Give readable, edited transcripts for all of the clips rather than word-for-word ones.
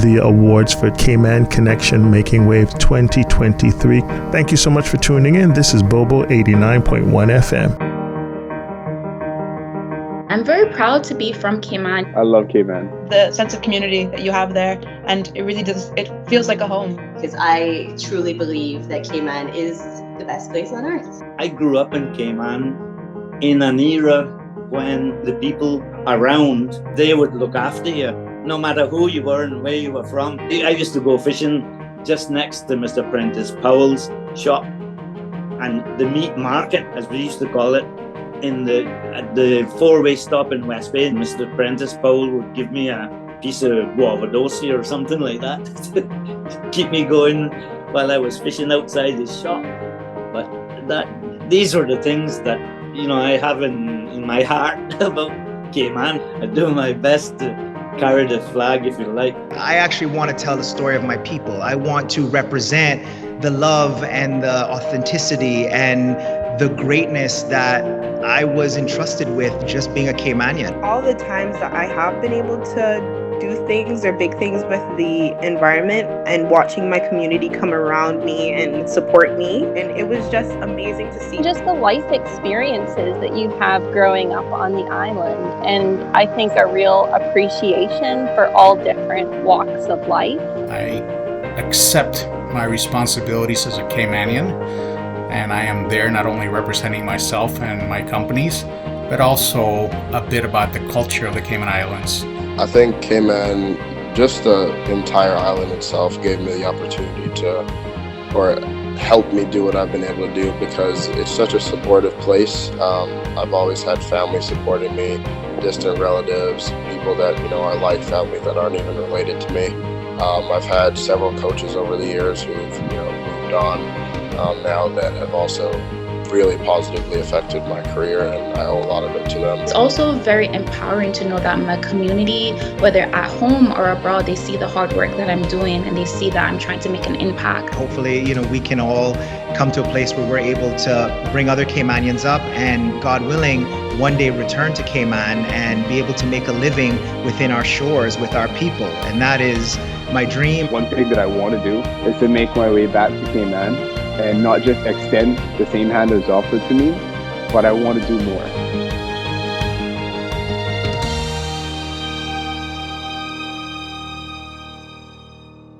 the awards for Cayman Connection Making Waves 2023. Thank you so much for tuning in. This is Bobo 89.1 FM. I'm very proud to be from Cayman. I love Cayman. The sense of community that you have there, and it really does, it feels like a home. Because I truly believe that Cayman is the best place on earth. I grew up in Cayman in an era when the people around, they would look after you, no matter who you were and where you were from. I used to go fishing just next to Mr. Prentice Powell's shop, and the meat market, as we used to call it, at the four-way stop in West Bay. Mr. Prentice Powell would give me a piece of guavadosi or something like that to keep me going while I was fishing outside his shop. But these are the things that I have in my heart about Cayman. I do my best to carry the flag, if you like. I actually want to tell the story of my people. I want to represent the love and the authenticity and the greatness that I was entrusted with just being a Caymanian. All the times that I have been able to do things or big things with the environment and watching my community come around me and support me, and it was just amazing to see. Just the life experiences that you have growing up on the island, and I think a real appreciation for all different walks of life. I accept my responsibilities as a Caymanian, and I am there not only representing myself and my companies, but also a bit about the culture of the Cayman Islands. I think Cayman, just the entire island itself, gave me the opportunity or helped me do what I've been able to do because it's such a supportive place. I've always had family supporting me, distant relatives, people that are like family that aren't even related to me. I've had several coaches over the years who've moved on now that have also really positively affected my career, and I owe a lot of it to them. It's also very empowering to know that my community, whether at home or abroad, they see the hard work that I'm doing and they see that I'm trying to make an impact. Hopefully, we can all come to a place where we're able to bring other Caymanians up and, God willing, one day return to Cayman and be able to make a living within our shores with our people. And that is my dream. One thing that I want to do is to make my way back to Cayman and not just extend the same hand as offered to me, but I want to do more.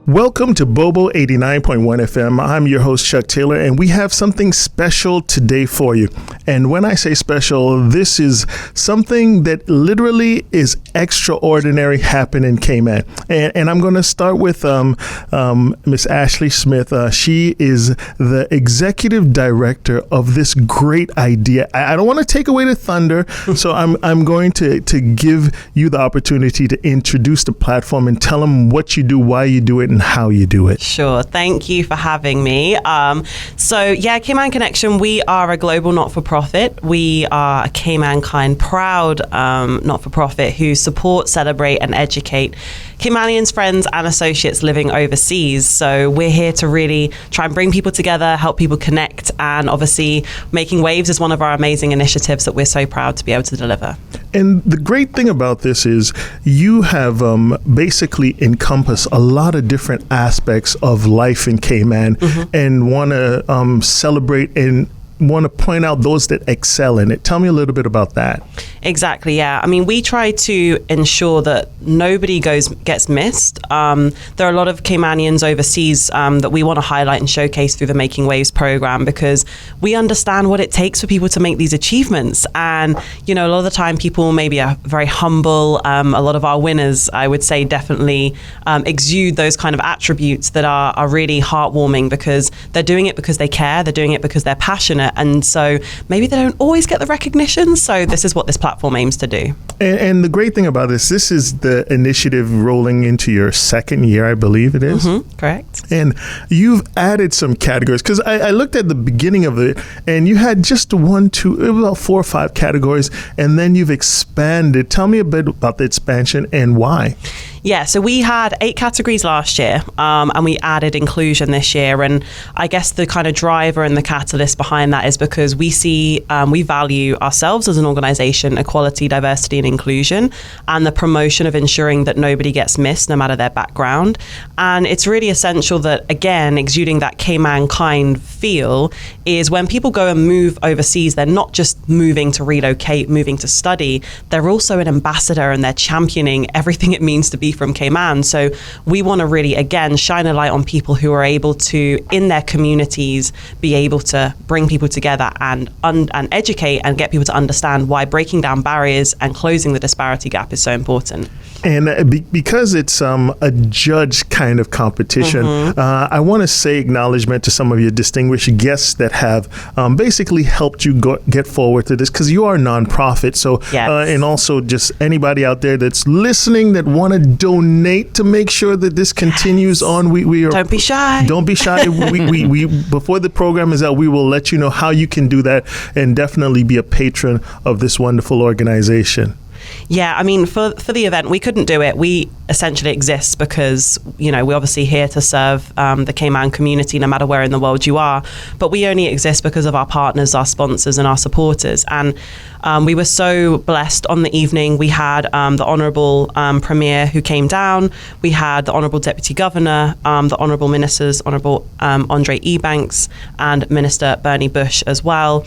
Welcome to Bobo 89.1 FM. I'm your host, Chuck Taylor, and we have something special today for you. And when I say special, this is something that literally is extraordinary happen in Cayman. And I'm going to start with Miss Ashlea Smith. She is the executive director of this great idea. I don't want to take away the thunder, so I'm going to give you the opportunity to introduce the platform and tell them what you do, why you do it, and how you do it. Sure. Thank you for having me. Cayman Connection, we are a global not-for-profit. We are a Cayman Kind proud not-for-profit who support, celebrate and educate Caymanians, friends and associates living overseas. So we're here to really try and bring people together, help people connect, and obviously Making Waves is one of our amazing initiatives that we're so proud to be able to deliver. And the great thing about this is you have basically encompassed a lot of different aspects of life in Cayman, and want to celebrate and want to point out those that excel in it. Tell me a little bit about that. Exactly, yeah. I mean, we try to ensure that nobody gets missed. There are a lot of Caymanians overseas that we want to highlight and showcase through the Making Waves program, because we understand what it takes for people to make these achievements. And, a lot of the time people maybe are very humble. A lot of our winners, I would say, definitely exude those kind of attributes that are really heartwarming, because they're doing it because they care, they're doing it because they're passionate. And so maybe they don't always get the recognition. So this is what this platform aims to do. And the great thing about this is the initiative rolling into your second year, I believe it is. Correct. And you've added some categories, because I looked at the beginning of it and you had just about 4 or 5 categories, and then you've expanded. Tell me a bit about the expansion and why. Yeah, so we had 8 categories last year, and we added inclusion this year. And I guess the kind of driver and the catalyst behind that is because we see, we value ourselves as an organization, equality, diversity, and inclusion, and the promotion of ensuring that nobody gets missed, no matter their background. And it's really essential that, again, exuding that Cayman kind feel is when people go and move overseas, they're not just moving to relocate, moving to study, they're also an ambassador and they're championing everything it means to be from Cayman. So we want to really, again, shine a light on people who are able to, in their communities, be able to bring people together and educate and get people to understand why breaking down barriers and closing the disparity gap is so important. And because it's a judge kind of competition, I want to say acknowledgement to some of your distinguished guests that have basically helped you get forward to this, because you are a nonprofit. So, and also just anybody out there that's listening that want to donate to make sure that this continues on. We are, don't be shy. Don't be shy. we before the program is out, we will let you know how you can do that, and definitely be a patron of this wonderful organization. Yeah, I mean, for the event, we couldn't do it. We essentially exist because, you know, we're obviously here to serve the Cayman community, no matter where in the world you are. But we only exist because of our partners, our sponsors, and our supporters. And we were so blessed on the evening. We had the Honourable Premier who came down. We had the Honourable Deputy Governor, the Honourable Ministers, Honourable Andre Ebanks, and Minister Bernie Bush as well.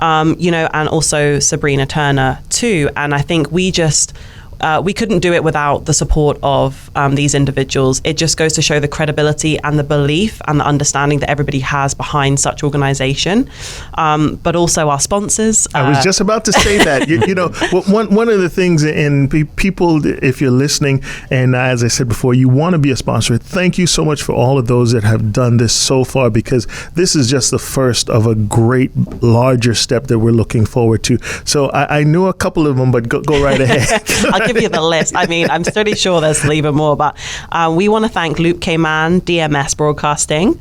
You know, and also Sabrina Turner too. And I think we couldn't do it without the support of these individuals. It just goes to show the credibility and the belief and the understanding that everybody has behind such organization, but also our sponsors. I was just about to say that. You know, one of the things in people, if you're listening, and as I said before, you want to be a sponsor, thank you so much for all of those that have done this so far, because this is just the first of a great, larger step that we're looking forward to. So I knew a couple of them, but go right ahead. I'll give you the list. I mean, I'm pretty sure there's even more, but we want to thank Loop Cayman, DMS Broadcasting,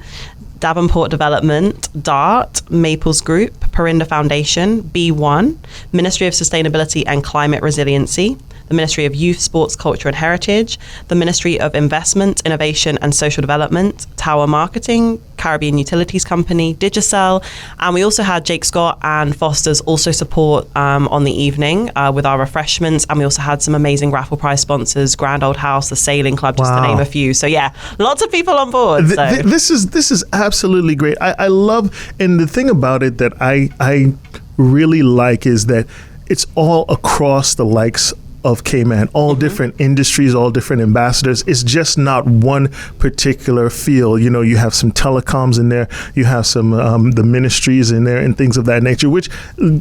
Davenport Development, DART, Maples Group, Perinda Foundation, B1, Ministry of Sustainability and Climate Resiliency, the Ministry of Youth, Sports, Culture and Heritage, the Ministry of Investment, Innovation and Social Development, Tower Marketing, Caribbean Utilities Company, Digicel, and we also had Jake Scott and Foster's also support on the evening with our refreshments, and we also had some amazing raffle prize sponsors, Grand Old House, the Sailing Club, just to name a few. So yeah, lots of people on board. This is absolutely great. I love, and the thing about it that I really like is that it's all across the likes of Cayman, all different industries, all different ambassadors. It's just not one particular field. You know, you have some telecoms in there, you have some the ministries in there and things of that nature, which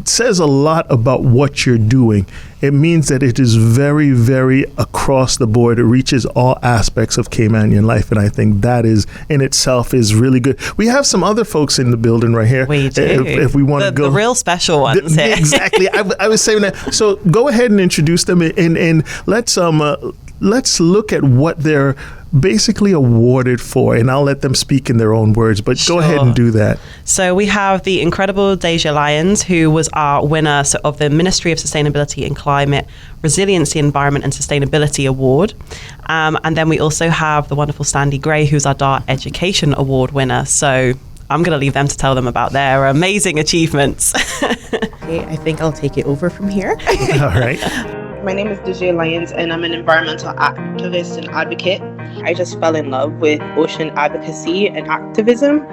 says a lot about what you're doing. It means that it is very, very across the board. It reaches all aspects of Caymanian life, and I think that is in itself is really good. We have some other folks in the building right here. We do. If we want to go, the real special ones. Exactly. I was saying that. So go ahead and introduce them, and let's look at what they're basically awarded for, and I'll let them speak in their own words, but go ahead and do that. So we have the incredible Deja Lyons, who was our winner of the Ministry of Sustainability and Climate Resiliency, Environment and Sustainability Award. And then we also have the wonderful Sandy Gray, who's our DART Education Award winner. So I'm going to leave them to tell them about their amazing achievements. Okay, I think I'll take it over from here. All right. My name is Deja Lyons, and I'm an environmental activist and advocate. I just fell in love with ocean advocacy and activism.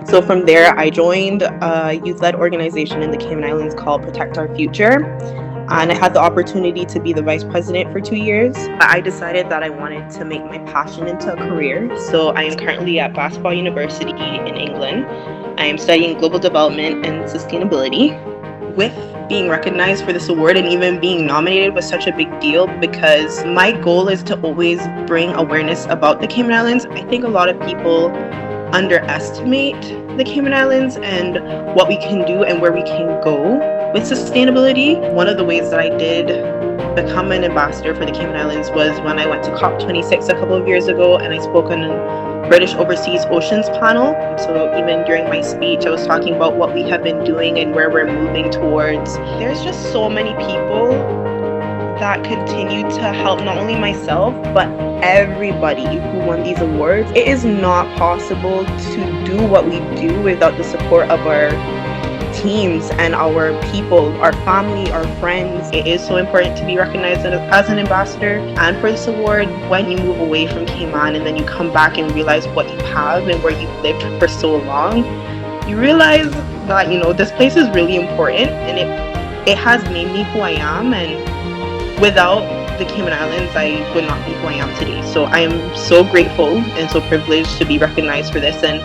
So from there, I joined a youth-led organization in the Cayman Islands called Protect Our Future. And I had the opportunity to be the vice president for 2 years. I decided that I wanted to make my passion into a career. So I am currently at Basketball University in England. I am studying global development and sustainability. With being recognized for this award and even being nominated was such a big deal, because my goal is to always bring awareness about the Cayman Islands. I think a lot of people underestimate the Cayman Islands and what we can do and where we can go with sustainability. One of the ways that I did become an ambassador for the Cayman Islands was when I went to COP26 a couple of years ago, and I spoke on a British Overseas Oceans panel. So even during my speech, I was talking about what we have been doing and where we're moving towards. There's just so many people that continue to help not only myself, but everybody who won these awards. It is not possible to do what we do without the support of our teams and our people, our family, our friends. It is so important to be recognized as an ambassador. And for this award, when you move away from Cayman and then you come back and realize what you have and where you've lived for so long, you realize that, you know, this place is really important, and it has made me who I am. And without the Cayman Islands, I would not be who I am today. So I am so grateful and so privileged to be recognized for this. And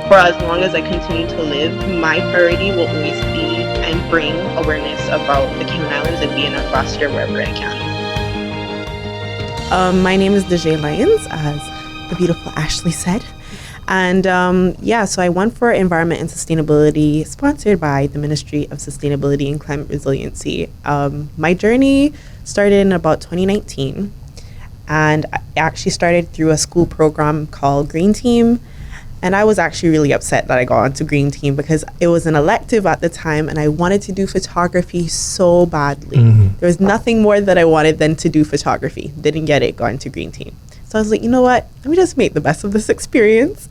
for as long as I continue to live, my priority will always be and bring awareness about the Cayman Islands and be an ambassador wherever I can. My name is Ashlea Lyons, as the beautiful Ashley said. And so I won for Environment and Sustainability, sponsored by the Ministry of Sustainability and Climate Resiliency. My journey started in about 2019, and I actually started through a school program called Green Team. And I was actually really upset that I got onto Green Team because it was an elective at the time, and I wanted to do photography so badly. There was nothing more that I wanted than to do photography. Didn't get it, got into Green Team. So I was like, you know what? Let me just make the best of this experience.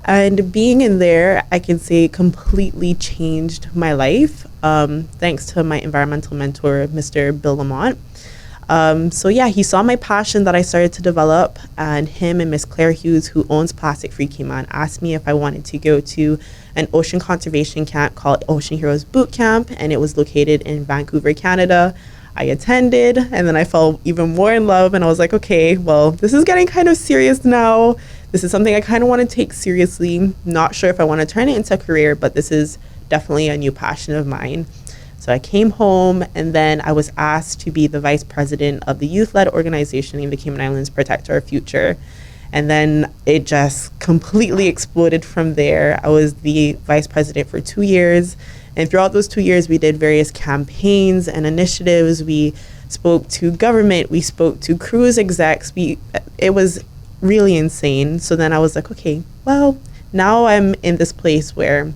And being in there, I can say completely changed my life, thanks to my environmental mentor, Mr. Bill Lamont. He saw my passion that I started to develop, and him and Miss Claire Hughes, who owns Plastic Free Cayman, asked me if I wanted to go to an ocean conservation camp called Ocean Heroes Boot Camp, and it was located in Vancouver, Canada. I attended, and then I fell even more in love, and I was like, okay, well, this is getting kind of serious now. This is something I kind of want to take seriously. Not sure if I want to turn it into a career, but this is definitely a new passion of mine. So I came home, and then I was asked to be the vice president of the youth-led organization in the Cayman Islands, Protect Our Future. And then it just completely exploded from there. I was the vice president for 2 years. And throughout those 2 years, we did various campaigns and initiatives. We spoke to government. We spoke to cruise execs. It was really insane. So then I was like, okay, well, now I'm in this place where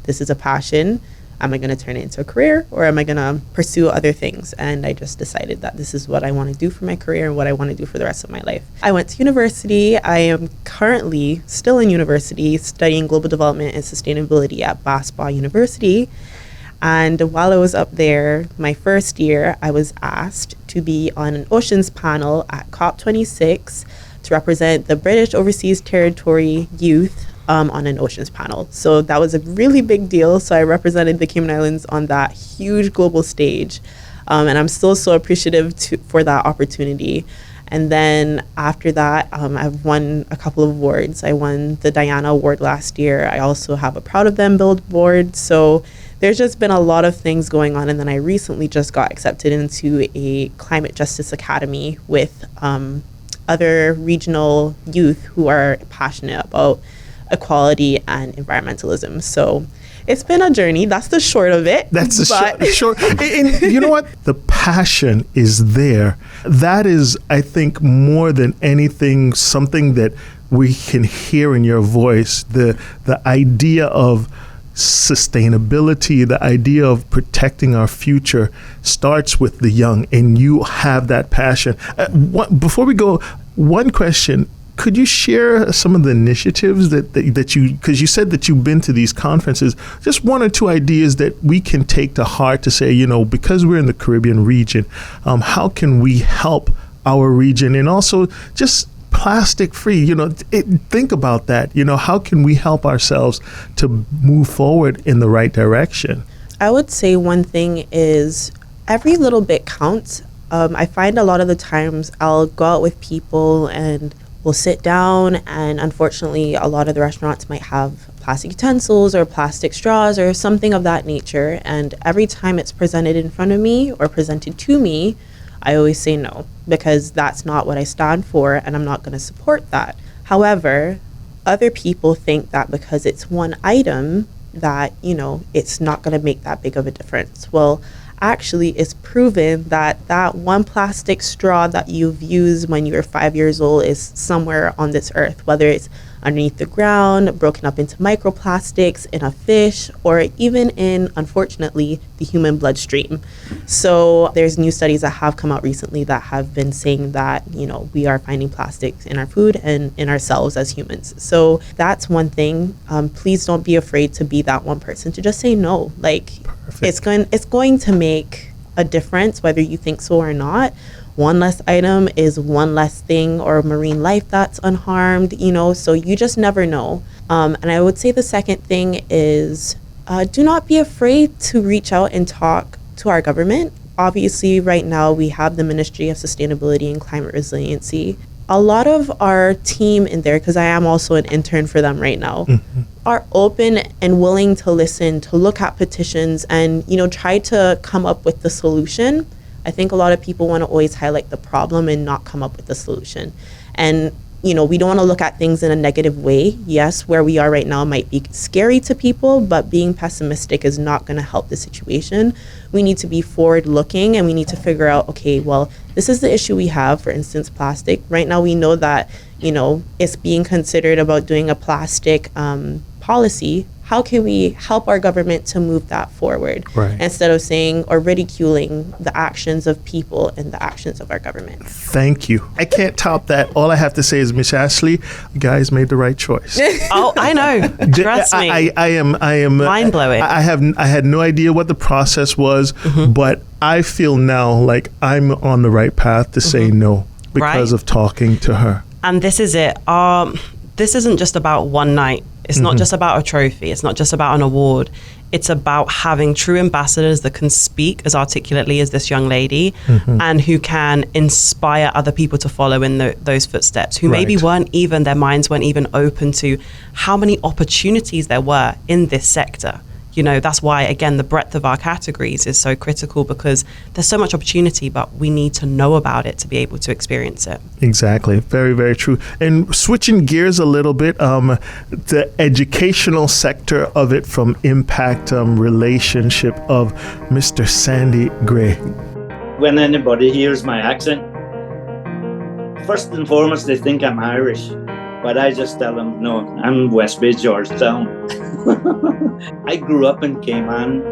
this is a passion. Am I going to turn it into a career, or am I going to pursue other things? And I just decided that this is what I want to do for my career and what I want to do for the rest of my life. I went to university. I am currently still in university studying global development and sustainability at Bass-Baw University. And while I was up there, my first year, I was asked to be on an oceans panel at COP26 to represent the British Overseas Territory youth on an oceans panel. So that was a really big deal. So I represented the Cayman Islands on that huge global stage. And I'm still so appreciative for that opportunity. And then after that, I've won a couple of awards. I won the Diana Award last year. I also have a Proud of Them billboard. So there's just been a lot of things going on. And then I recently just got accepted into a Climate Justice Academy with other regional youth who are passionate about equality and environmentalism. So it's been a journey. That's the short of it. That's the short. And you know what? The passion is there. That is, I think, more than anything, something that we can hear in your voice. The idea of sustainability, the idea of protecting our future starts with the young, and you have that passion. Before we go, one question. Could you share some of the initiatives that you, because you said that you've been to these conferences, just one or two ideas that we can take to heart to say, you know, because we're in the Caribbean region, how can we help our region? And also just plastic free, you know, think about that. You know, how can we help ourselves to move forward in the right direction? I would say one thing is every little bit counts. I find a lot of the times I'll go out with people and we'll sit down, and unfortunately a lot of the restaurants might have plastic utensils or plastic straws or something of that nature, and every time it's presented in front of me or presented to me, I always say no, because that's not what I stand for and I'm not going to support that. However, other people think that because it's one item that, you know, it's not going to make that big of a difference. Well, actually, it's proven that that one plastic straw that you've used when you were 5 years old is somewhere on this earth, whether it's underneath the ground, broken up into microplastics in a fish, or even in, unfortunately, the human bloodstream. So there's new studies that have come out recently that have been saying that, we are finding plastics in our food and in ourselves as humans. So that's one thing. Please don't be afraid to be that one person to just say no. Like, it's going to make a difference whether you think so or not. One less item is one less thing or marine life that's unharmed, so you just never know. And I would say the second thing is do not be afraid to reach out and talk to our government. Obviously, right now we have the Ministry of Sustainability and Climate Resiliency. A lot of our team in there, because I am also an intern for them right now, are open and willing to listen, to look at petitions and, try to come up with the solution. I think a lot of people want to always highlight the problem and not come up with the solution. And, we don't want to look at things in a negative way. Yes, where we are right now might be scary to people, but being pessimistic is not going to help the situation. We need to be forward looking and we need to figure out, okay, well, this is the issue we have, for instance, plastic. Right now we know that, it's being considered about doing a plastic policy. How can we help our government to move that forward instead of saying or ridiculing the actions of people and the actions of our government? Thank you. I can't top that. All I have to say is, Miss Ashlea, you guys made the right choice. Oh, I know. Trust me. I am mind blowing. I had no idea what the process was, but I feel now like I'm on the right path to say no because of talking to her. And this is it. This isn't just about one night. It's not just about a trophy. It's not just about an award. It's about having true ambassadors that can speak as articulately as this young lady and who can inspire other people to follow in those footsteps, who maybe their minds weren't even open to how many opportunities there were in this sector. That's why, again, the breadth of our categories is so critical because there's so much opportunity, but we need to know about it to be able to experience it. Exactly. Very, very true. And switching gears a little bit, the educational sector of it from Impact relationship of Mr. Sandy Gray. When anybody hears my accent, first and foremost, they think I'm Irish. But I just tell them, no, I'm West Bay, Georgetown. I grew up in Cayman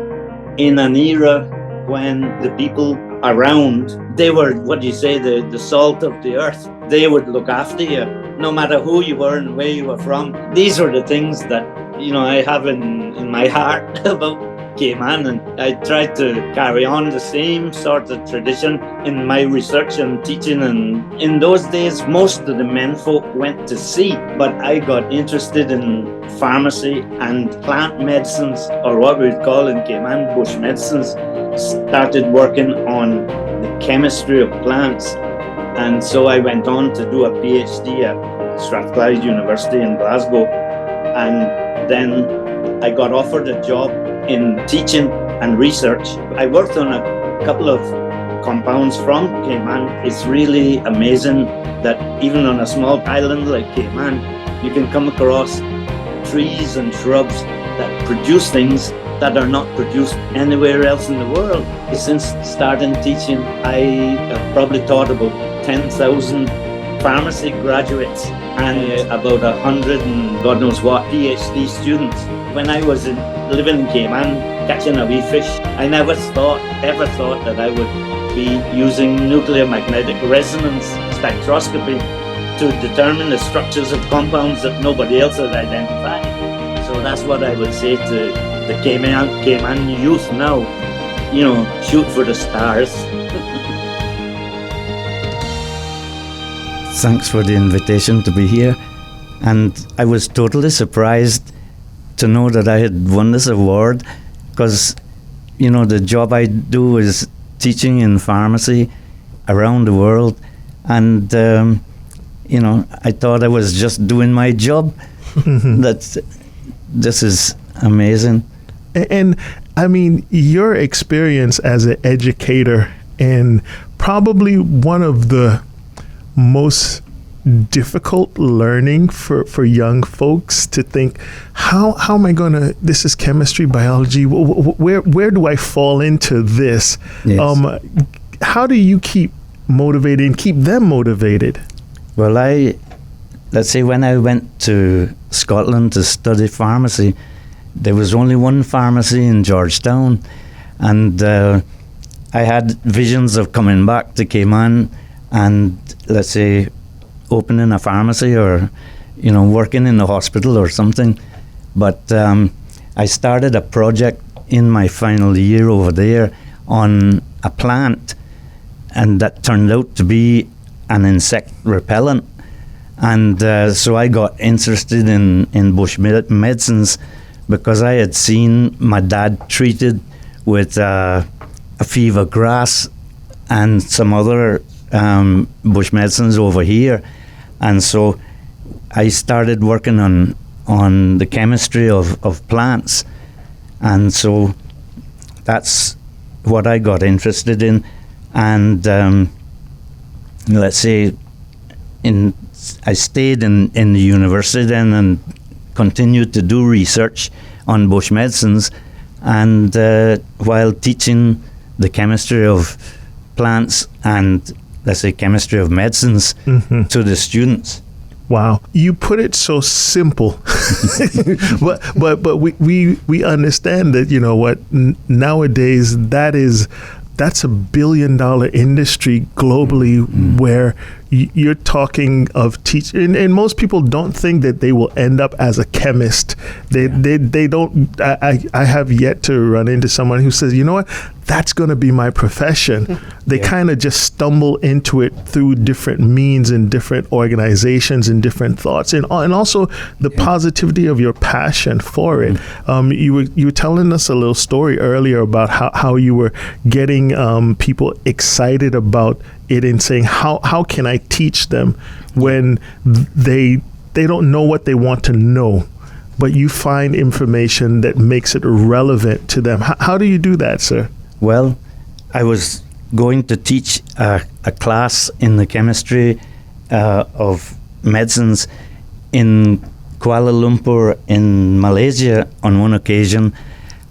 in an era when the people around, they were, the salt of the earth. They would look after you, no matter who you were and where you were from. These are the things that, I have in my heart about Cayman, and I tried to carry on the same sort of tradition in my research and teaching. And in those days, most of the men folk went to sea, but I got interested in pharmacy and plant medicines, or what we'd call in Cayman bush medicines. Started working on the chemistry of plants, and so I went on to do a PhD at Strathclyde University in Glasgow, and then I got offered a job in teaching and research. I worked on a couple of compounds from Cayman. It's really amazing that even on a small island like Cayman, you can come across trees and shrubs that produce things that are not produced anywhere else in the world. Since starting teaching, I have probably taught about 10,000 pharmacy graduates and about 100 and God knows what PhD students. When I was living in Cayman, catching a wee fish, I never ever thought that I would be using nuclear magnetic resonance spectroscopy to determine the structures of compounds that nobody else had identified. So that's what I would say to the Cayman youth now. Shoot for the stars. Thanks for the invitation to be here. And I was totally surprised to know that I had won this award because, the job I do is teaching in pharmacy around the world. And, I thought I was just doing my job. This is amazing. And I mean, your experience as an educator and probably one of the most difficult learning for young folks to think, how am I this is chemistry, biology, where do I fall into this? Yes. How do you keep motivated and keep them motivated? Well, let's say when I went to Scotland to study pharmacy, there was only one pharmacy in Georgetown, and I had visions of coming back to Cayman and, let's say, opening a pharmacy or, working in the hospital or something. But I started a project in my final year over there on a plant, and that turned out to be an insect repellent. And so I got interested in bush medicines because I had seen my dad treated with a fever grass and some other bush medicines over here. And so I started working on the chemistry of plants. And so that's what I got interested in. And let's say I stayed in the university then and continued to do research on bush medicines, and while teaching the chemistry of plants and, let's say, chemistry of medicines to the students. Wow, you put it so simple, but we understand that, nowadays that's $1 billion industry globally, where you're talking of teaching, and most people don't think that they will end up as a chemist. They don't. I have yet to run into someone who says, you know what, that's going to be my profession. They kind of just stumble into it through different means and different organizations and different thoughts, and also the positivity of your passion for it. You were telling us a little story earlier about how you were getting people excited about it and saying, how can I teach them when they don't know what they want to know, but you find information that makes it relevant to them. How do you do that, sir? Well, I was going to teach a class in the chemistry of medicines in Kuala Lumpur in Malaysia on one occasion,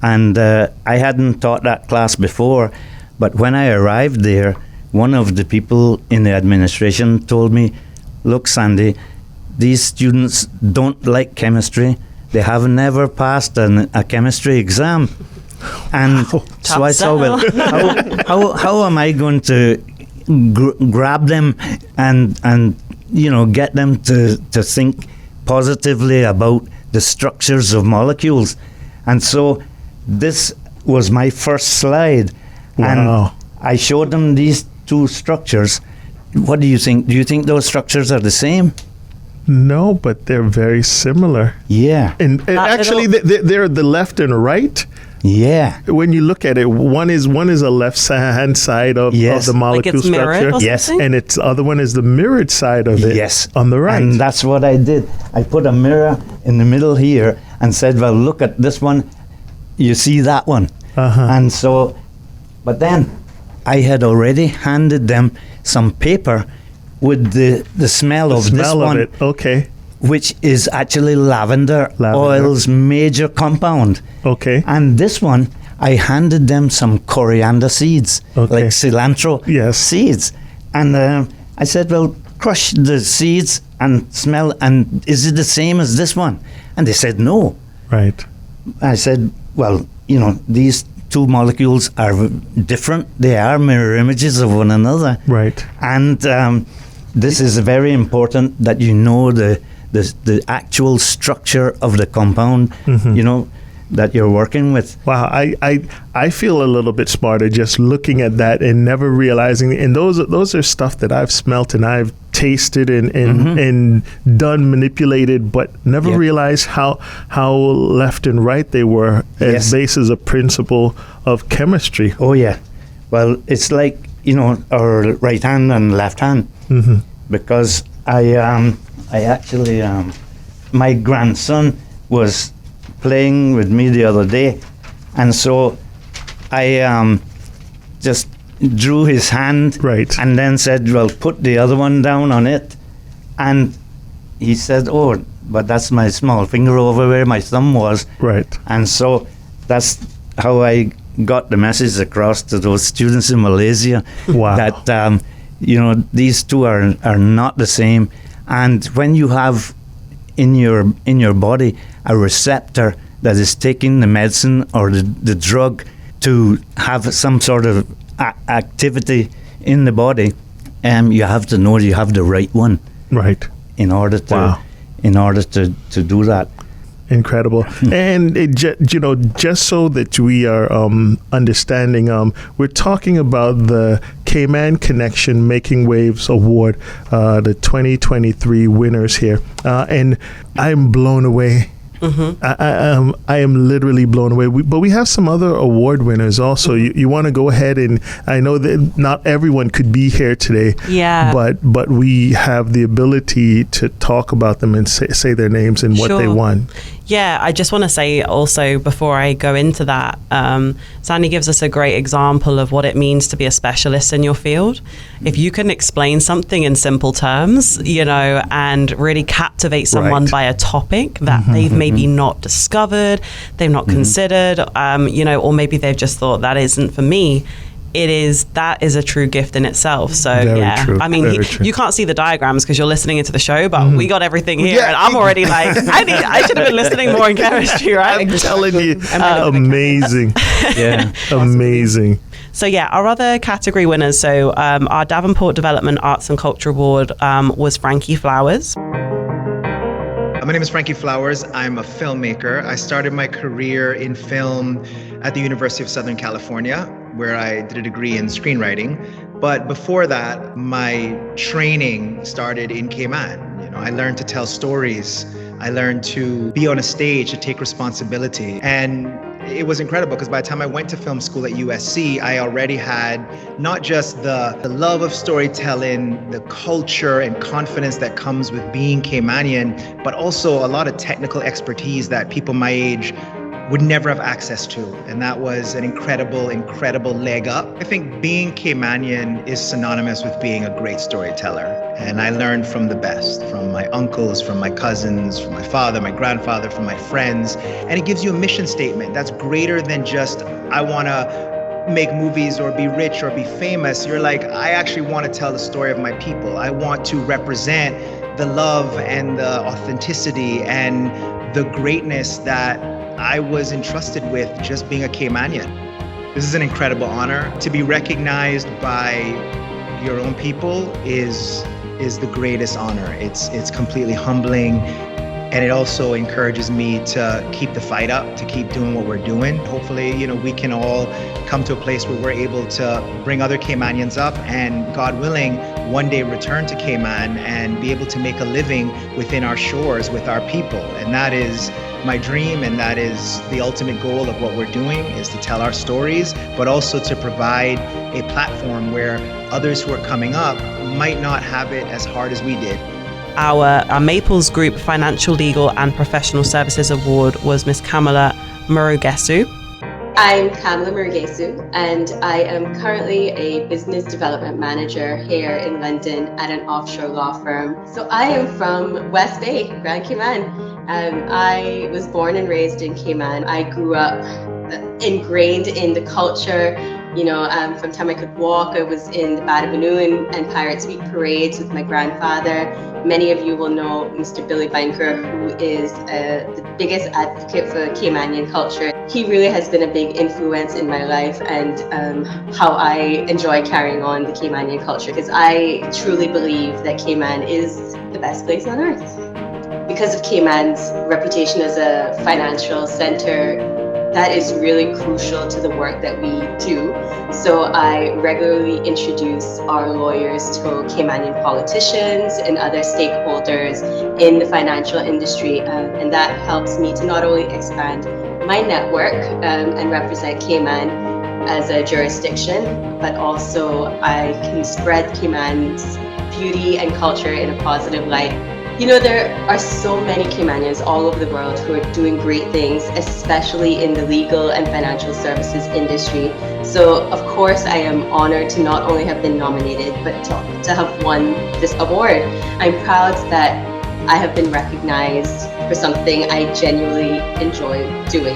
and I hadn't taught that class before, but when I arrived there, one of the people in the administration told me, look, Sandy, these students don't like chemistry. They have never passed a chemistry exam. And so I thought, well, how am I going to grab them and get them to think positively about the structures of molecules? And so this was my first slide. Wow. And I showed them these two structures. What do you think? Do you think those structures are the same? No, but they're very similar. Yeah. And actually, they're the left and right. Yeah. When you look at it, one is a left hand side of the molecule structure. Yes. And the other one is the mirrored side of it. Yes. On the right. And that's what I did. I put a mirror in the middle here and said, well, look at this one. You see that one. And so, but then I had already handed them some paper with the smell of this one. Of it. Okay. Which is actually lavender oil's major compound. Okay. And this one, I handed them some coriander seeds, like cilantro seeds. And I said, well, crush the seeds and smell, and is it the same as this one? And they said, no. Right. I said, well, these two molecules are different. They are mirror images of one another. Right. And this is very important that you know the actual structure of the compound, that you're working with. Wow, I feel a little bit smarter just looking at that and never realizing. And those are stuff that I've smelt and I've tasted and done, manipulated, but never realized how left and right they were as bases of principle of chemistry. Oh yeah, well it's like our right hand and left hand, because I actually my grandson was playing with me the other day, and so I just drew his hand and then said, well, put the other one down on it, and he said, oh, but that's my small finger over where my thumb was. Right. And so that's how I got the message across to those students in Malaysia. Wow. That these two are not the same, And when you have in your body a receptor that is taking the medicine or the drug to have some sort of activity in the body, you have to know you have the right one. Right. In order to do that. Incredible. And just so that we are understanding, we're talking about the Cayman Connection Making Waves Award, the 2023 winners here. And I'm blown away. I am literally blown away. But we have some other award winners also. You want to go ahead, and I know that not everyone could be here today. Yeah. But we have the ability to talk about them and say their names and what they won. Yeah, I just want to say also before I go into that, Sandy gives us a great example of what it means to be a specialist in your field. If you can explain something in simple terms, and really captivate someone by a topic that they've maybe not discovered, they've not considered, or maybe they've just thought that isn't for me. That is a true gift in itself. So true. I mean, you can't see the diagrams because you're listening into the show, but we got everything here, and I'm already like, I should have been listening more in chemistry, right? I'm telling you, amazing. Yeah, amazing. So our other category winners. So our Davenport Development Arts and Culture Award was Frankie Flowers. My name is Frankie Flowers. I'm a filmmaker. I started my career in film at the University of Southern California, where I did a degree in screenwriting. But before that, my training started in Cayman. I learned to tell stories. I learned to be on a stage, to take responsibility. And it was incredible because by the time I went to film school at USC, I already had not just the love of storytelling, the culture and confidence that comes with being Caymanian, but also a lot of technical expertise that people my age would never have access to. And that was an incredible, incredible leg up. I think being Caymanian is synonymous with being a great storyteller. And I learned from the best, from my uncles, from my cousins, from my father, my grandfather, from my friends. And it gives you a mission statement that's greater than just, I want to make movies or be rich or be famous. You're like, I actually want to tell the story of my people. I want to represent the love and the authenticity and the greatness that I was entrusted with just being a Caymanian. This is an incredible honor. To be recognized by your own people is the greatest honor. It's completely humbling, and it also encourages me to keep the fight up, to keep doing what we're doing. Hopefully, we can all come to a place where we're able to bring other Caymanians up and, God willing, one day return to Cayman and be able to make a living within our shores with our people. And that is my dream, and that is the ultimate goal of what we're doing, is to tell our stories, but also to provide a platform where others who are coming up might not have it as hard as we did. Our Maples Group Financial, Legal and Professional Services Award was Miss Kamala Murugesu. I'm Kamala Murugesu, and I am currently a business development manager here in London at an offshore law firm. So I am from West Bay, Grand Cayman. I was born and raised in Cayman. I grew up ingrained in the culture. From the time I could walk, I was in the Badabanoon and Pirates Week parades with my grandfather. Many of you will know Mr. Billy Banker, who is the biggest advocate for Caymanian culture. He really has been a big influence in my life and how I enjoy carrying on the Caymanian culture, because I truly believe that Cayman is the best place on earth. Because of Cayman's reputation as a financial center, that is really crucial to the work that we do. So I regularly introduce our lawyers to Caymanian politicians and other stakeholders in the financial industry. And that helps me to not only expand my network and represent Cayman as a jurisdiction, but also I can spread Cayman's beauty and culture in a positive light. There are so many Caymanians all over the world who are doing great things, especially in the legal and financial services industry. So, of course, I am honored to not only have been nominated, but to have won this award. I'm proud that I have been recognized for something I genuinely enjoy doing.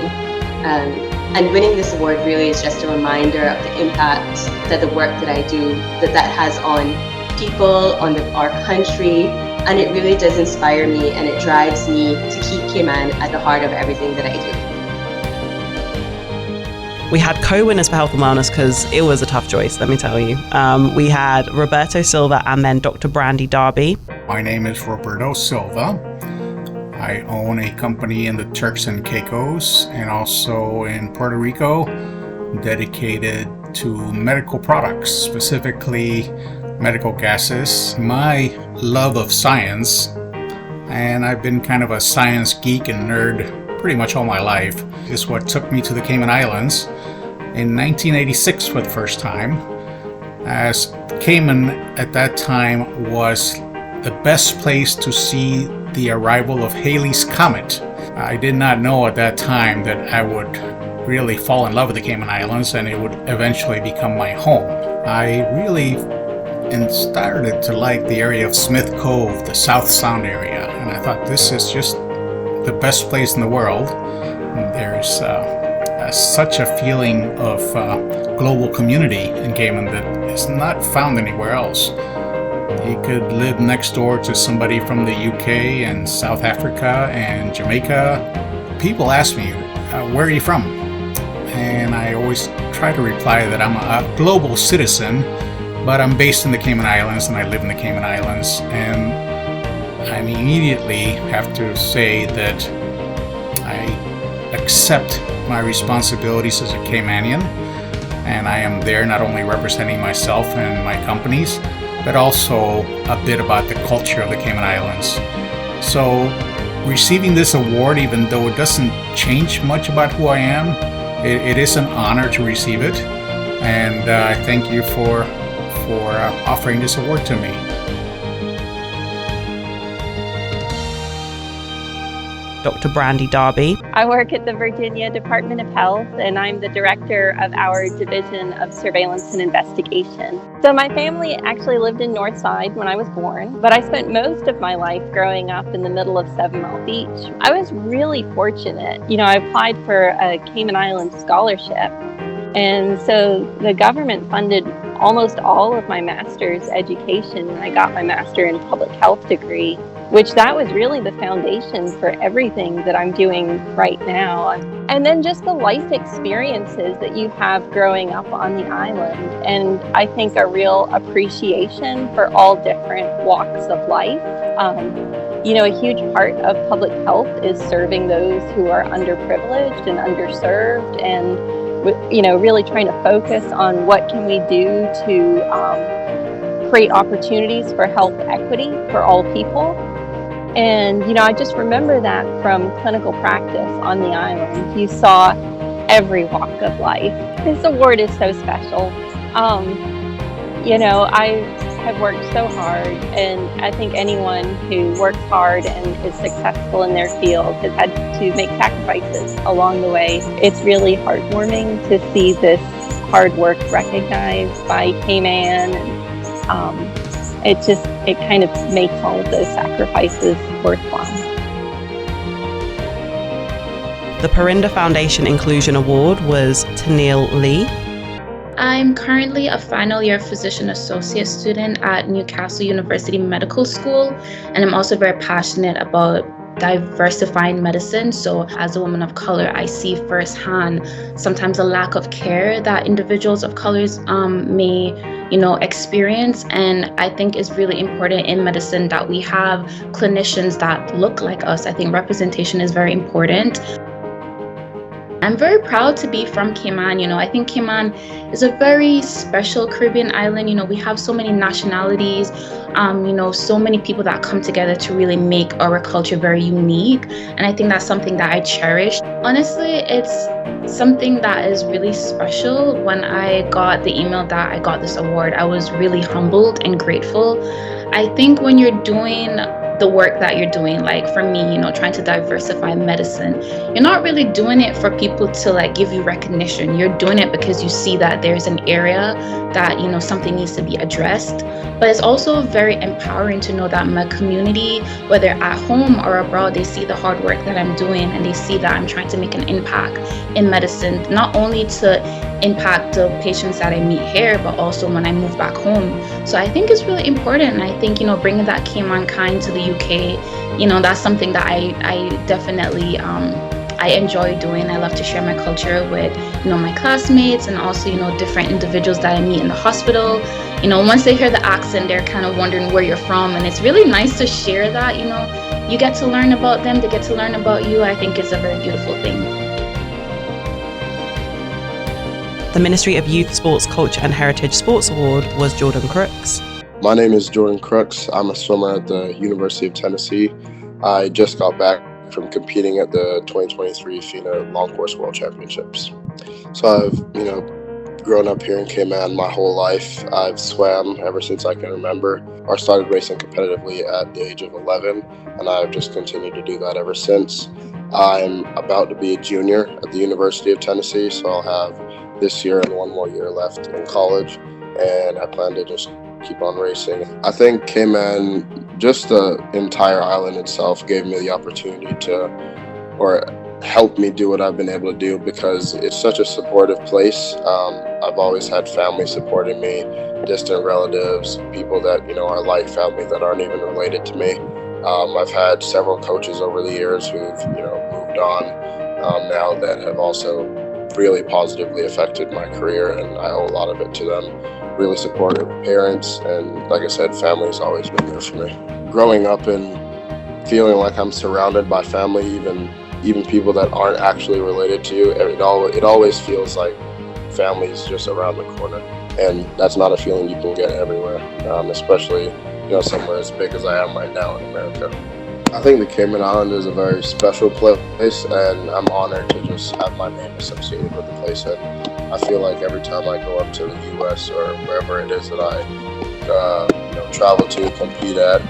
And winning this award really is just a reminder of the impact that the work that I do, that has on people, on our country, And it really does inspire me, and it drives me to keep Cayman at the heart of everything that I do. We had co-winners for health and wellness because it was a tough choice, let me tell you. We had Roberto Silva and then Dr. Brandy Darby. My name is Roberto Silva. I own a company in the Turks and Caicos and also in Puerto Rico dedicated to medical products, specifically medical gases. My love of science, and I've been kind of a science geek and nerd pretty much all my life, is what took me to the Cayman Islands in 1986 for the first time, as Cayman at that time was the best place to see the arrival of Halley's Comet. I did not know at that time that I would really fall in love with the Cayman Islands and it would eventually become my home. I really started to like the area of Smith Cove, the South Sound area, and I thought this is just the best place in the world. There's such a feeling of global community in Cayman that is not found anywhere else. You could live next door to somebody from the UK and South Africa and Jamaica. People ask me, where are you from? And I always try to reply that I'm a global citizen, but I'm based in the Cayman Islands and I live in the Cayman Islands. And I immediately have to say that I accept my responsibilities as a Caymanian, and I am there not only representing myself and my companies, but also a bit about the culture of the Cayman Islands. So receiving this award, even though it doesn't change much about who I am, it is an honor to receive it, and I thank you for offering this award to me. Dr. Brandy Darby. I work at the Virginia Department of Health, and I'm the director of our Division of Surveillance and Investigation. So my family actually lived in Northside when I was born, but I spent most of my life growing up in the middle of 7 Mile Beach. I was really fortunate. I applied for a Cayman Islands scholarship, and so the government funded almost all of my master's education. I got my master in public health degree, which that was really the foundation for everything that I'm doing right now. And then just the life experiences that you have growing up on the island, and I think a real appreciation for all different walks of life. A huge part of public health is serving those who are underprivileged and underserved, and really trying to focus on what can we do to create opportunities for health equity for all people. And, I just remember that from clinical practice on the island. You saw every walk of life. This award is so special. I have worked so hard, and I think anyone who works hard and is successful in their field has had to make sacrifices along the way. It's really heartwarming to see this hard work recognized by Cayman, and it kind of makes all of those sacrifices worthwhile. The Perinda Foundation Inclusion Award was to Neil Lee. I'm currently a final year physician associate student at Newcastle University Medical School, and I'm also very passionate about diversifying medicine. So as a woman of color, I see firsthand sometimes a lack of care that individuals of colors may experience. And I think it's really important in medicine that we have clinicians that look like us. I think representation is very important. I'm very proud to be from Cayman. I think Cayman is a very special Caribbean island. We have so many nationalities, so many people that come together to really make our culture very unique. And I think that's something that I cherish. Honestly, it's something that is really special. When I got the email that I got this award, I was really humbled and grateful. I think when you're doing the work that you're doing, like for me, trying to diversify medicine, you're not really doing it for people to like give you recognition. You're doing it because you see that there's an area that, something needs to be addressed. But it's also very empowering to know that my community, whether at home or abroad, they see the hard work that I'm doing, and they see that I'm trying to make an impact in medicine, not only to impact the patients that I meet here, but also when I move back home. So I think it's really important. And I think, bringing that Cayman kind to the UK, that's something that I definitely, I enjoy doing. I love to share my culture with, my classmates, and also, different individuals that I meet in the hospital. Once they hear the accent, they're kind of wondering where you're from. And it's really nice to share that, you get to learn about them, they get to learn about you. I think it's a very beautiful thing. The Ministry of Youth, Sports, Culture and Heritage Sports Award was Jordan Crooks. My name is Jordan Crooks. I'm a swimmer at the University of Tennessee. I just got back from competing at the 2023 FINA Long Course World Championships. So I've, grown up here in Cayman my whole life. I've swam ever since I can remember. I started racing competitively at the age of 11, and I've just continued to do that ever since. I'm about to be a junior at the University of Tennessee, so I'll have this year and one more year left in college, and I plan to just keep on racing. I think Cayman, just the entire island itself, gave me the opportunity to help me do what I've been able to do, because it's such a supportive place. I've always had family supporting me, distant relatives, people that are like family that aren't even related to me. I've had several coaches over the years who've moved on now that have also really positively affected my career, and I owe a lot of it to them. Really supportive parents, and like I said, family's always been there for me. Growing up and feeling like I'm surrounded by family, even people that aren't actually related to you, it always feels like family's just around the corner, and that's not a feeling you can get everywhere, especially somewhere as big as I am right now in America. I think the Cayman Island is a very special place, and I'm honored to just have my name associated with the place. And I feel like every time I go up to the U.S. or wherever it is that I travel to compete at,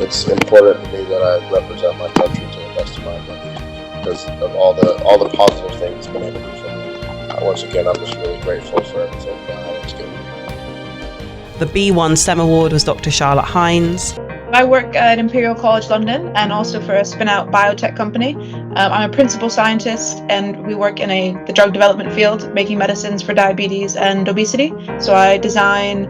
it's important to me that I represent my country to the best of my ability, because of all the positive things it's been able to do for me. Once again, I'm just really grateful for everything that it's given me. The B1 STEM Award was Dr. Charlotte Hines. I work at Imperial College London and also for a spin-out biotech company. I'm a principal scientist, and we work in the drug development field, making medicines for diabetes and obesity. So I design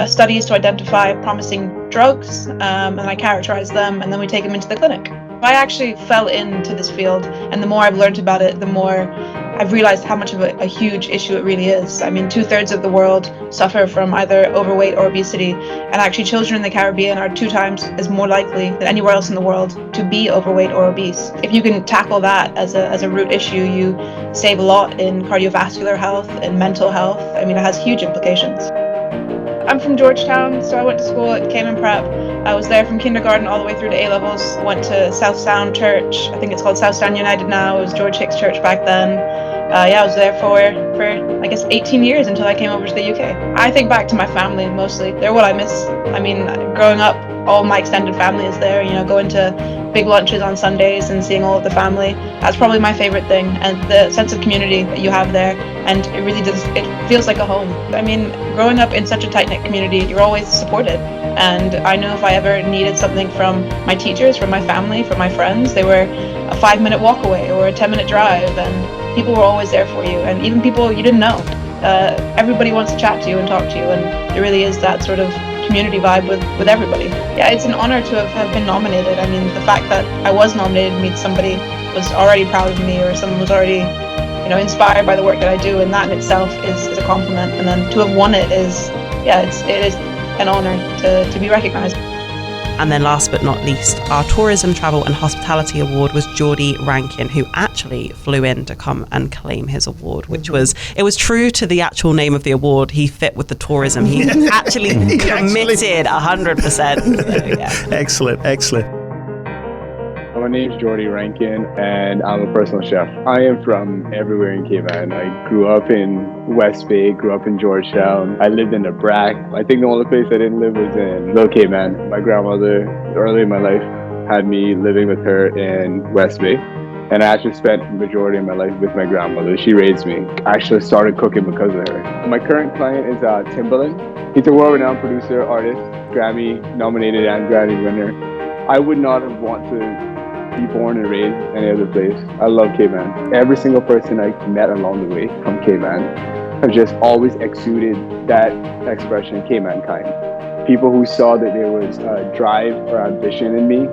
studies to identify promising drugs, and I characterize them, and then we take them into the clinic. I actually fell into this field, and the more I've learned about it, the more I've realized how much of a huge issue it really is. I mean, 2/3 of the world suffer from either overweight or obesity, and actually children in the Caribbean are 2 times as more likely than anywhere else in the world to be overweight or obese. If you can tackle that as a root issue, you save a lot in cardiovascular health and mental health. I mean, it has huge implications. I'm from Georgetown, so I went to school at Cayman Prep. I was there from kindergarten all the way through to A-levels. Went to South Sound Church. I think it's called South Sound United now. It was George Hicks Church back then. I was there for I guess 18 years until I came over to the UK. I think back to my family mostly. They're what I miss. I mean, growing up, all my extended family is there, going to big lunches on Sundays and seeing all of the family. That's probably my favorite thing, and the sense of community that you have there, and it really does, it feels like a home. I mean, growing up in such a tight-knit community, you're always supported, and I know if I ever needed something from my teachers, from my family, from my friends, they were a 5-minute walk away or a 10-minute drive, and people were always there for you, and even people you didn't know. Everybody wants to chat to you and talk to you, and there really is that sort of community vibe with everybody. Yeah, it's an honor to have been nominated. I mean, the fact that I was nominated means somebody was already proud of me, or someone was already, inspired by the work that I do, and that in itself is a compliment. And then to have won it is an honor to be recognized. And then last but not least, our Tourism, Travel and Hospitality Award was Geordie Rankin, who actually flew in to come and claim his award, which was true to the actual name of the award. He fit with the tourism. He actually committed 100%. So, yeah. Excellent. When my name's Jordy Rankin, and I'm a personal chef. I am from everywhere in Cayman. I grew up in West Bay, grew up in Georgetown. I lived in the Brack. I think the only place I didn't live was in Little Cayman. My grandmother, early in my life, had me living with her in West Bay. And I actually spent the majority of my life with my grandmother. She raised me. I actually started cooking because of her. My current client is Timbaland. He's a world-renowned producer, artist, Grammy-nominated and Grammy winner. I would not have wanted to be born and raised any other place. I love Cayman. Every single person I met along the way from Cayman have just always exuded that expression, Cayman kind. People who saw that there was drive or ambition in me,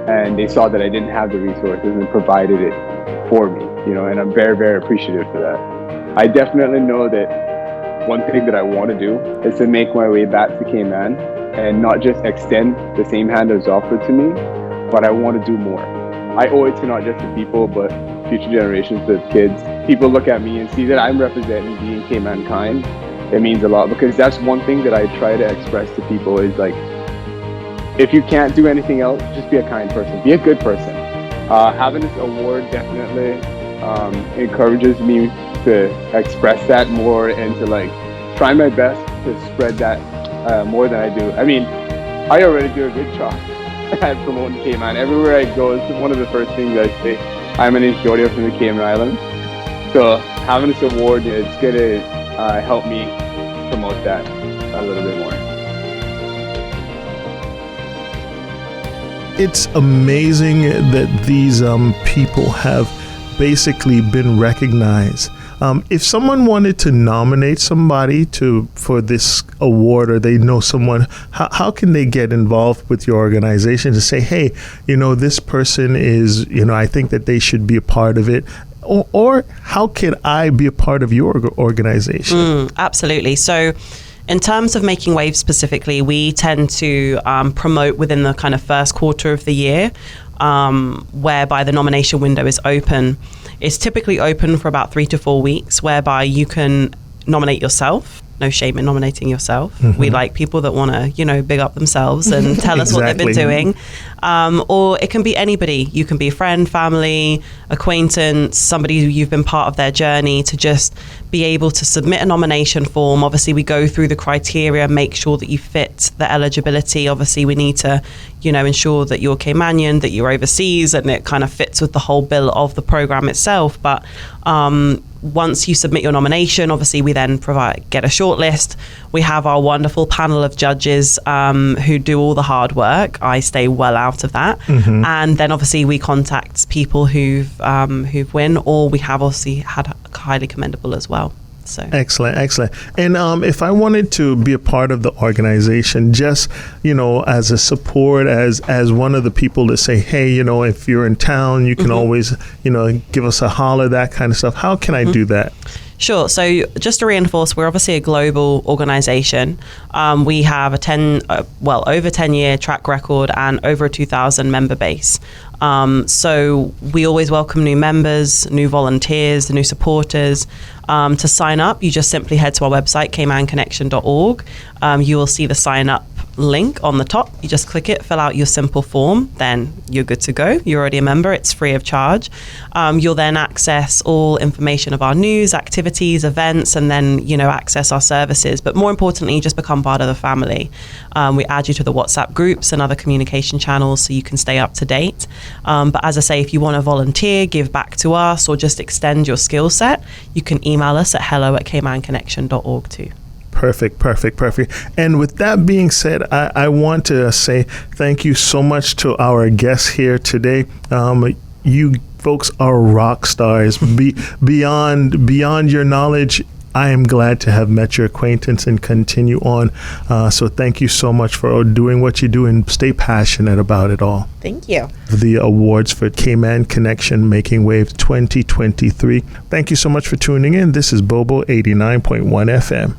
and they saw that I didn't have the resources and provided it for me, and I'm very, very appreciative for that. I definitely know that one thing that I want to do is to make my way back to Cayman and not just extend the same hand that was offered to me, but I want to do more. I owe it to not just the people, but future generations, the kids. People look at me and see that I'm representing being Cayman kind. It means a lot, because that's one thing that I try to express to people is like, if you can't do anything else, just be a kind person, be a good person. Having this award definitely encourages me to express that more and to try my best to spread that more than I do. I mean, I already do a good job at promoting Cayman. Everywhere I go, it's one of the first things I say. I'm my name's Jordy from the Cayman Islands. So having this award is going to help me promote that a little bit more. It's amazing that these people have basically been recognized. If someone wanted to nominate somebody for this award, or they know someone, how can they get involved with your organization to say, hey, this person is, I think that they should be a part of it? Or how can I be a part of your organization? Absolutely. So in terms of Making Waves specifically, we tend to promote within the kind of first quarter of the year, whereby the nomination window is open. It's typically open for about 3 to 4 weeks, whereby you can nominate yourself. No shame in nominating yourself. Mm-hmm. We like people that want to, big up themselves and tell us what they've been doing. Or it can be anybody. You can be a friend, family, acquaintance, somebody who you've been part of their journey, to just be able to submit a nomination form. Obviously, we go through the criteria, make sure that you fit the eligibility. Obviously, we need to, ensure that you're Caymanian, that you're overseas, and it kind of fits with the whole bill of the program itself. But once you submit your nomination, obviously we then get a shortlist. We have our wonderful panel of judges who do all the hard work. I stay well out of that. Mm-hmm. And then obviously we contact people who've won, or we have obviously had highly commendable as well. So excellent. And if I wanted to be a part of the organization, just as a support, as one of the people to say, hey, if you're in town, you can always give us a holler, that kind of stuff. How can I do that? Sure. So just to reinforce, we're obviously a global organization. We have over 10-year track record and over a 2,000 member base. So we always welcome new members, new volunteers, new supporters. To sign up, you just simply head to our website, caymanconnection.org. You will see the sign up link on the top. You just click it, fill out your simple form, then you're good to go. You're already a member. It's free of charge. You'll then access all information of our news, activities, events, and then access our services. But more importantly, just become part of the family. We add you to the WhatsApp groups and other communication channels so you can stay up to date. But as I say, if you want to volunteer, give back to us, or just extend your skill set, you can email us at hello@caymanconnection.org too. Perfect. And with that being said, I want to say thank you so much to our guests here today. You folks are rock stars. Beyond your knowledge, I am glad to have met your acquaintance and continue on. So thank you so much for doing what you do, and stay passionate about it all. Thank you. The awards for Cayman Connection Making Waves 2023. Thank you so much for tuning in. This is Bobo 89.1 FM.